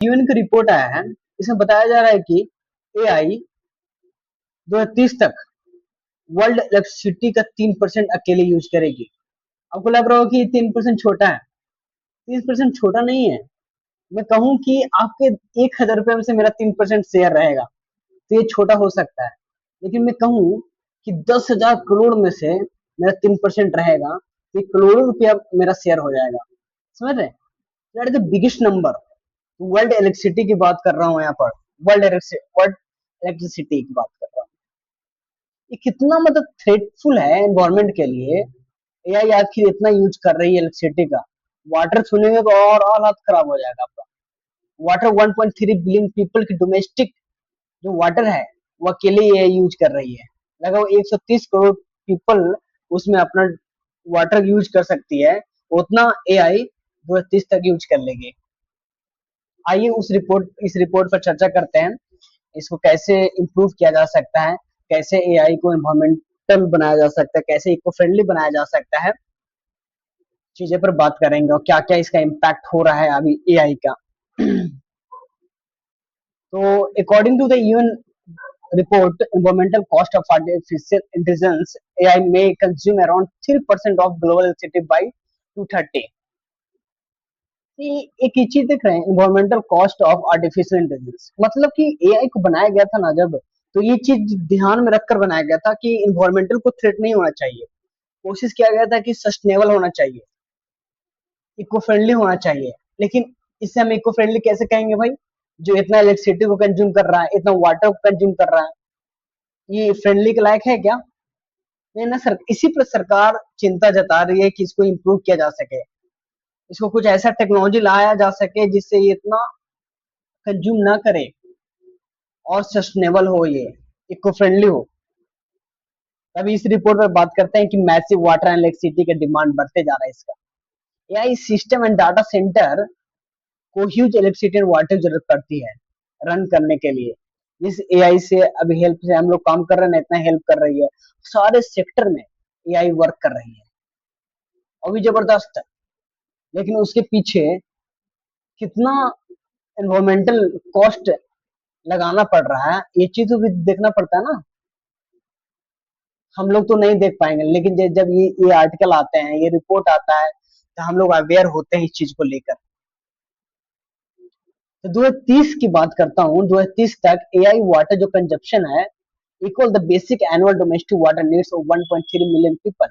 UN का report आया है, इसमें बताया जा रहा है कि एआई 2030 तक वर्ल्ड इलेक्ट्रिसिटी का 3% अकेले यूज करेगी। आपको लग रहा हो कि ये 3% छोटा है। 3% छोटा नहीं है। मैं कहूँ कि आपके 1,000 रुपए में से मेरा 3% शेयर रहेगा तो ये छोटा हो सकता है, लेकिन मैं कहूँ कि 10,000 करोड़ में से मेरा 3% रहेगा तो ये करोड़ों रुपया मेरा शेयर हो जाएगा। समझ रहे? That is the biggest number. World electricity की बात कर रहा हूँ यहाँ पर। वर्ल्ड इलेक्ट्रिसिटी की बात कर रहा हूँ। ये कितना मतलब थ्रेटफुल है एनवायरमेंट के लिए। एआई आखिर इतना यूज कर रही है इलेक्ट्रिसिटी का। वाटर सुनेंगे तो और हालत खराब हो जाएगा आपका। वाटर 1.3 बिलियन पीपल की डोमेस्टिक जो वाटर है वो अकेले ये यूज कर रही है। लगभग 130 करोड़ पीपल उसमें अपना वाटर यूज कर सकती है, उतना एआई 2030 तक यूज कर लेगी। आइए इस रिपोर्ट पर चर्चा करते हैं। इसको कैसे इम्प्रूव किया जा सकता है, कैसे एआई को इन्वायरमेंटल बनाया जा सकता है, कैसे इको फ्रेंडली बनाया जा सकता है, चीजें पर बात करेंगे और क्या क्या इसका इम्पैक्ट हो रहा है अभी एआई का। तो according to the UN report, environmental cost of artificial intelligence AI may consume around 3% of global electricity by 2030। एक ही चीज देख रहे हैं, environmental cost of artificial intelligence, मतलब कि एआई को बनाया गया था ना जब, तो ये चीज ध्यान में रखकर बनाया गया था कि इन्वायरमेंटल को थ्रेट नहीं होना चाहिए। कोशिश किया गया था कि सस्टेनेबल होना चाहिए, इको फ्रेंडली होना चाहिए। लेकिन इससे हम इको फ्रेंडली कैसे कहेंगे भाई, जो इतना इलेक्ट्रिसिटी को कंज्यूम कर रहा है, इतना वाटर को कंज्यूम कर रहा है, ये फ्रेंडली के लायक है क्या? नहीं ना सर। इसी पर सरकार चिंता जता रही है कि इसको इम्प्रूव किया जा सके, इसको कुछ ऐसा टेक्नोलॉजी लाया जा सके जिससे ये इतना कंज्यूम ना करे और सस्टेनेबल हो, ये इको फ्रेंडली हो। तभी इस रिपोर्ट पर बात करते हैं कि मैसिव वाटर एंड इलेक्ट्रिसिटी का डिमांड बढ़ते जा रहा है इसका। AI system and data centre को ह्यूज इलेक्ट्रिसिटी एंड वाटर की जरूरत पड़ती है रन करने के लिए। जिस एआई से अभी हेल्प से हम लोग काम कर रहे हैं ना, इतना हेल्प कर रही है, सारे सेक्टर में एआई वर्क कर रही है और भी जबरदस्त। लेकिन उसके पीछे कितना एनवायरमेंटल कॉस्ट लगाना पड़ रहा है, ये चीज भी देखना पड़ता है ना। हम लोग तो नहीं देख पाएंगे, लेकिन जब ये आर्टिकल आते हैं, ये रिपोर्ट आता है, तो हम लोग अवेयर होते हैं इस चीज को लेकर। तो 2030 की बात करता हूँ, 2030 तक एआई वाटर जो कंजप्शन है equal the basic annual domestic water needs of 1.3 million people.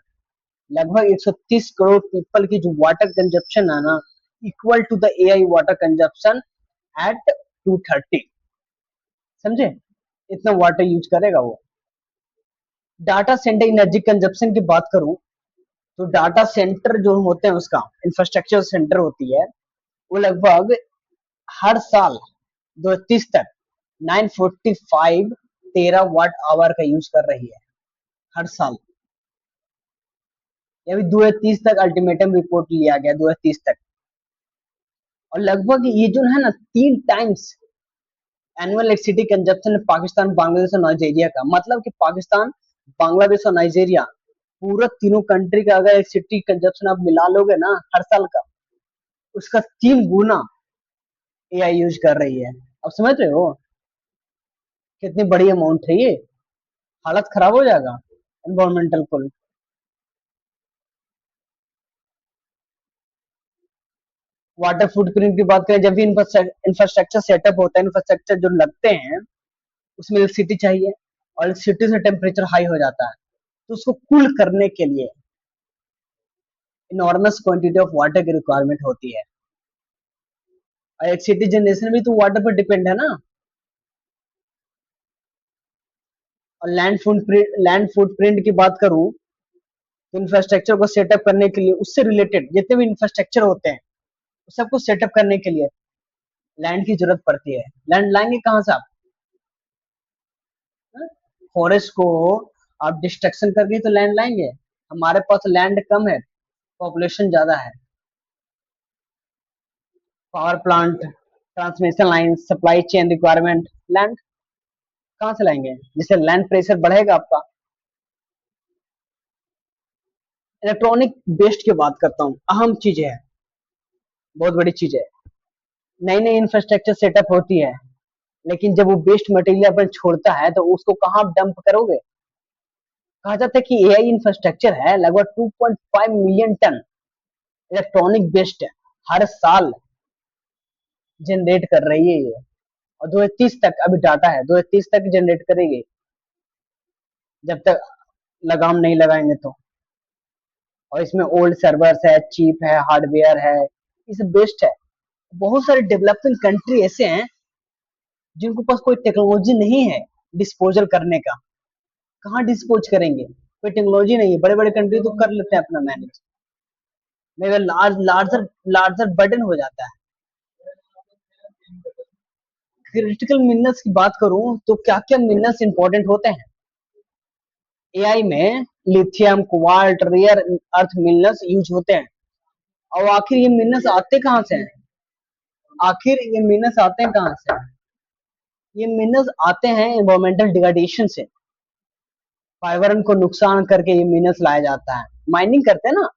लगभग 130 करोड़ पीपल की जो वाटर कंजप्शन है ना, equal to the AI water consumption at 2030। समझे? इतना वाटर यूज करेगा वो। डाटा सेंटर एनर्जी कंजप्शन की बात करूं, तो डाटा सेंटर जो होते हैं उसका इंफ्रास्ट्रक्चर सेंटर होती है, वो लगभग हर साल 2030 तक 945 टेरा वाट आवर का यूज कर रही है हर साल। ये भी 2030 तक अल्टीमेटम रिपोर्ट लिया गया, 2030 तक। और लगभग ये जो है ना 3 times annual electricity consumption Pakistan, Bangladesh और नाइजीरिया का। मतलब कि पाकिस्तान, बांग्लादेश और नाइजीरिया, पूरा तीनों कंट्री का अगर इलेक्ट्रिसिटी कंजप्शन आप मिला लोगे ना हर साल का, उसका 3 गुना एआई यूज कर रही है। अब समझ रहे हो कितनी बड़ी अमाउंट है ये? हालत खराब हो जाएगा एनवायरमेंटल को। वाटर फुटप्रिंट की बात करें, जब भी इंफ्रास्ट्रक्चर सेटअप होता है, इंफ्रास्ट्रक्चर जो लगते हैं उसमें इलेक्ट्रिसिटी चाहिए, और इलेक्ट्रिसिटी से टेम्परेचर हाई हो जाता है, तो उसको कूल करने के लिए इनॉर्मस क्वांटिटी ऑफ वाटर की रिक्वायरमेंट होती है। और इलेक्ट्रिसिटी जनरेशन भी तो वाटर पर डिपेंड है ना। और लैंड फुटप्रिंट की बात करूं, तो इंफ्रास्ट्रक्चर को सेटअप करने के लिए, उससे रिलेटेड जितने भी इंफ्रास्ट्रक्चर होते हैं सबको सेटअप करने के लिए लैंड की जरूरत पड़ती है। लैंड लाएंगे कहाँ से आप? फॉरेस्ट को आप डिस्ट्रक्शन करके तो लैंड लाएंगे। हमारे पास लैंड कम है, पॉपुलेशन ज्यादा है। Power plant, transmission line, supply chain requirement, land कहाँ से लाएंगे? जिससे लैंड प्रेशर बढ़ेगा आपका। इलेक्ट्रॉनिक वेस्ट की बात करता हूँ, अहम चीज है, बहुत बड़ी चीज है। नई नई इंफ्रास्ट्रक्चर सेटअप होती है, लेकिन जब वो वेस्ट मटेरियल अपन छोड़ता है तो उसको कहाँ डंप करोगे? कहा जाता है कि एआई इंफ्रास्ट्रक्चर है लगभग 2.5 मिलियन टन इलेक्ट्रॉनिक वेस्ट हर साल जनरेट कर रही है ये, और 2030 तक अभी डाटा है 2030 तक जनरेट करेगी, जब तक लगाम नहीं लगाएंगे तो। और इसमें ओल्ड सर्वर्स है, चीप है, हार्डवेयर है, ये सब बेस्ट है। बहुत सारे डेवलपिंग कंट्री ऐसे हैं जिनके पास कोई टेक्नोलॉजी नहीं है डिस्पोजल करने का। कहाँ डिस्पोज करेंगे? कोई टेक्नोलॉजी नहीं है। बड़े बड़े कंट्री तो कर लेते हैं अपना मैनेज, मगर लार्जर लार्जर बर्डन हो जाता है। क्रिटिकल मिनरल्स की बात करूं तो क्या क्या मिनरल्स इंपॉर्टेंट होते हैं एआई में? Lithium, cobalt, rare earth minerals use होते हैं। और आखिर ये मिनरल्स आते कहाँ से हैं? आखिर ये मिनरल्स आते हैं कहाँ से? ये मिनरल्स आते हैं एनवायरमेंटल डिग्रेडेशन से। पर्यावरण को नुकसान करके ये मिनरल्स लाया जाता है। माइनिंग करते हैं ना,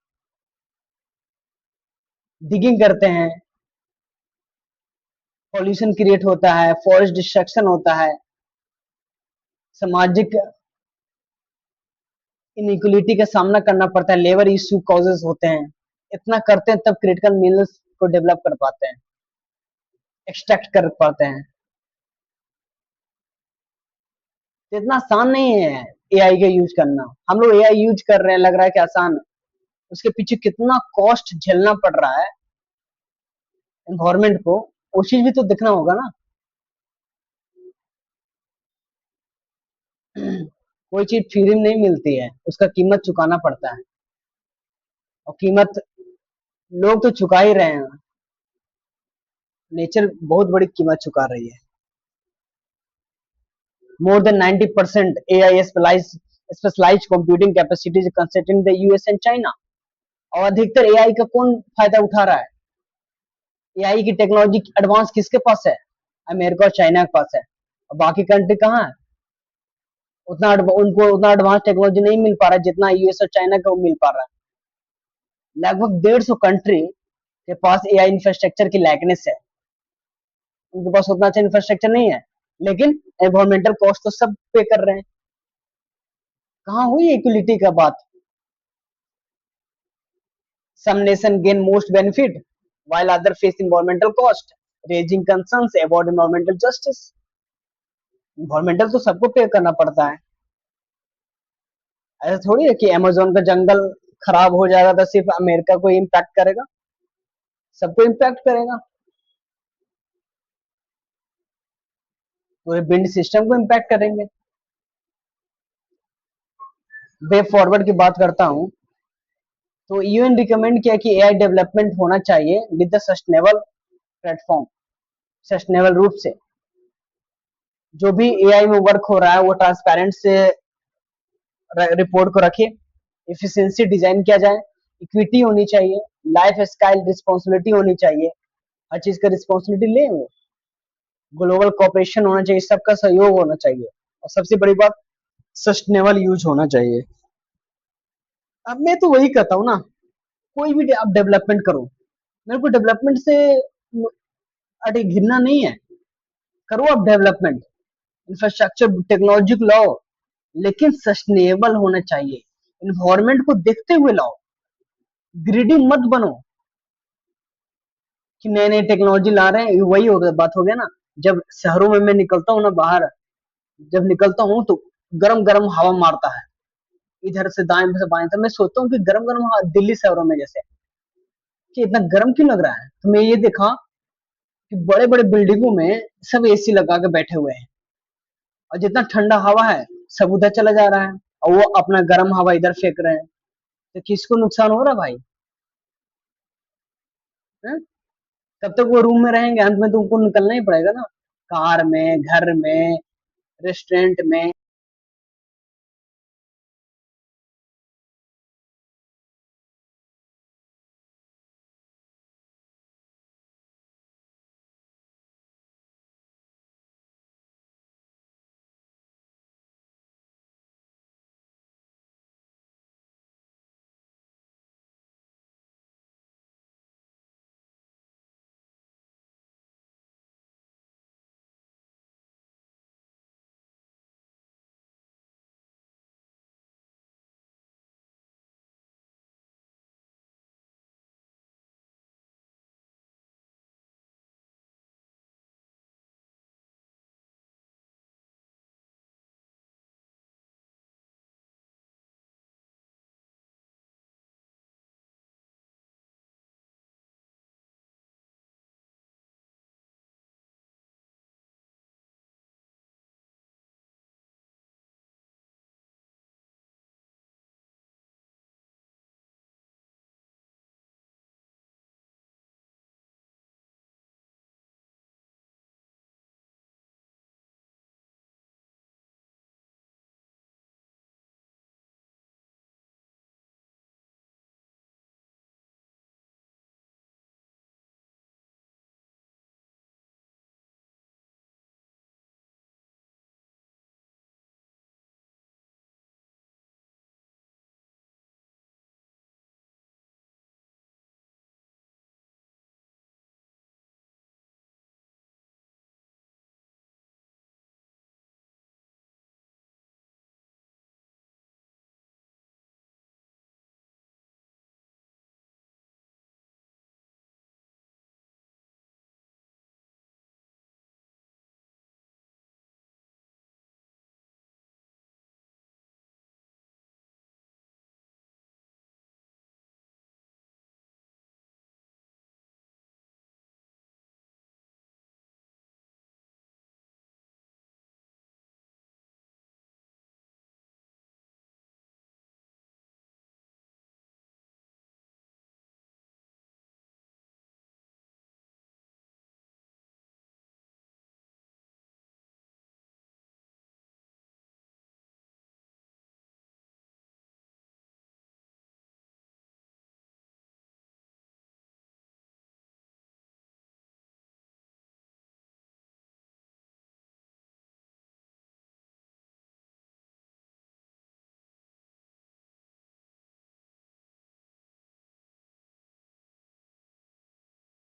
डिगिंग करते हैं, पॉल्यूशन क्रिएट होता है, फॉरेस्ट डिस्ट्रक्शन होता है, सामाजिक इनइक्वलिटी का सामना करना पड़ता है, लेबर इश्यू कॉजेस होते हैं। इतना करते हैं तब क्रिटिकल मिनरल्स को डेवलप कर पाते हैं, एक्सट्रैक्ट कर पाते हैं। तो इतना आसान नहीं है एआई का यूज करना। हम लोग एआई यूज कर रहे हैं, लग रहा है कि आसान है, उसके पीछे कितना कॉस्ट झेलना पड़ रहा है एनवायरमेंट को, वो चीज भी तो देखना होगा ना। कोई चीज फ्री में नहीं मिलती है, उसका कीमत चुकाना पड़ता है, और कीमत लोग तो चुका ही रहे हैं। नेचर बहुत बड़ी कीमत चुका रही है। More than 90% AI specialised computing capacities consisted in the US and China. और अधिकतर एआई का कौन फायदा उठा रहा है? एआई की टेक्नोलॉजी एडवांस किसके पास है? अमेरिका और चाइना के पास है। और बाकी कंट्री कहाँ है? उनको उतना एडवांस टेक्नोलॉजी नहीं मिल पा रहा है जितना यूएस और चाइना को मिल पा रहा है। लगभग 150 कंट्री के पास एआई इंफ्रास्ट्रक्चर की लाइकनेस है, उनके पास उतना अच्छा इंफ्रास्ट्रक्चर नहीं है, लेकिन एनवायरमेंटल कॉस्ट तो सब पे कर रहे हैं। कहाँ हुई इक्वलिटी का बात? some nation gain most benefit while other face environmental cost, raising concerns about environmental justice। environmental तो सबको पे करना पड़ता है। ऐसा थोड़ी है कि अमेजोन का जंगल खराब हो जाएगा तो सिर्फ अमेरिका को इम्पैक्ट करेगा, सबको इम्पैक्ट करेगा, पूरे बिल्ड सिस्टम को इम्पैक्ट करेंगे। वे फॉरवर्ड की बात करता हूँ तो यूएन रिकमेंड किया कि एआई डेवलपमेंट होना चाहिए with the sustainable platform, sustainable रूप से। जो भी एआई में वर्क हो रहा है वो ट्रांसपेरेंट से रिपोर्ट को रखे, इफिशियंसी डिजाइन किया जाए, इक्विटी होनी चाहिए, लाइफ स्टाइल रिस्पॉन्सिबिलिटी होनी चाहिए, हर चीज का रिस्पॉन्सिबिलिटी ले वो, ग्लोबल कॉपरेशन होना चाहिए, सबका सहयोग होना चाहिए, और सबसे बड़ी बात सस्टेनेबल यूज होना चाहिए। अब मैं तो वही कहता हूँ ना, कोई भी आप डेवलपमेंट करो, मेरे को डेवलपमेंट से अरे घिरना नहीं है, करो आप डेवलपमेंट, इंफ्रास्ट्रक्चर टेक्नोलॉजी को लाओ, लेकिन सस्टेनेबल होना चाहिए, इन्वायरमेंट को देखते हुए लाओ, ग्रीडी मत बनो कि नए नए टेक्नोलॉजी ला रहे हैं। वही हो गया, बात हो गया ना। जब शहरों में मैं निकलता हूँ ना बाहर, जब निकलता हूँ तो गरम गरम हवा मारता है, इधर से दाएं से बाएं, तो मैं सोचता हूँ कि गरम गरम हवा दिल्ली शहरों में जैसे, कि इतना गर्म क्यों लग रहा है? तो मैं ये देखा कि बड़े बड़े बिल्डिंगों में सब एसी लगा के बैठे हुए हैं, और जितना ठंडा हवा है सब उधर चला जा रहा है, और वो अपना गर्म हवा इधर फेंक रहे हैं। तो किसको नुकसान हो रहा है भाई? है? तब तक वो रूम में रहेंगे, अंत में तो उनको निकलना ही पड़ेगा ना, कार में, घर में, रेस्टोरेंट में,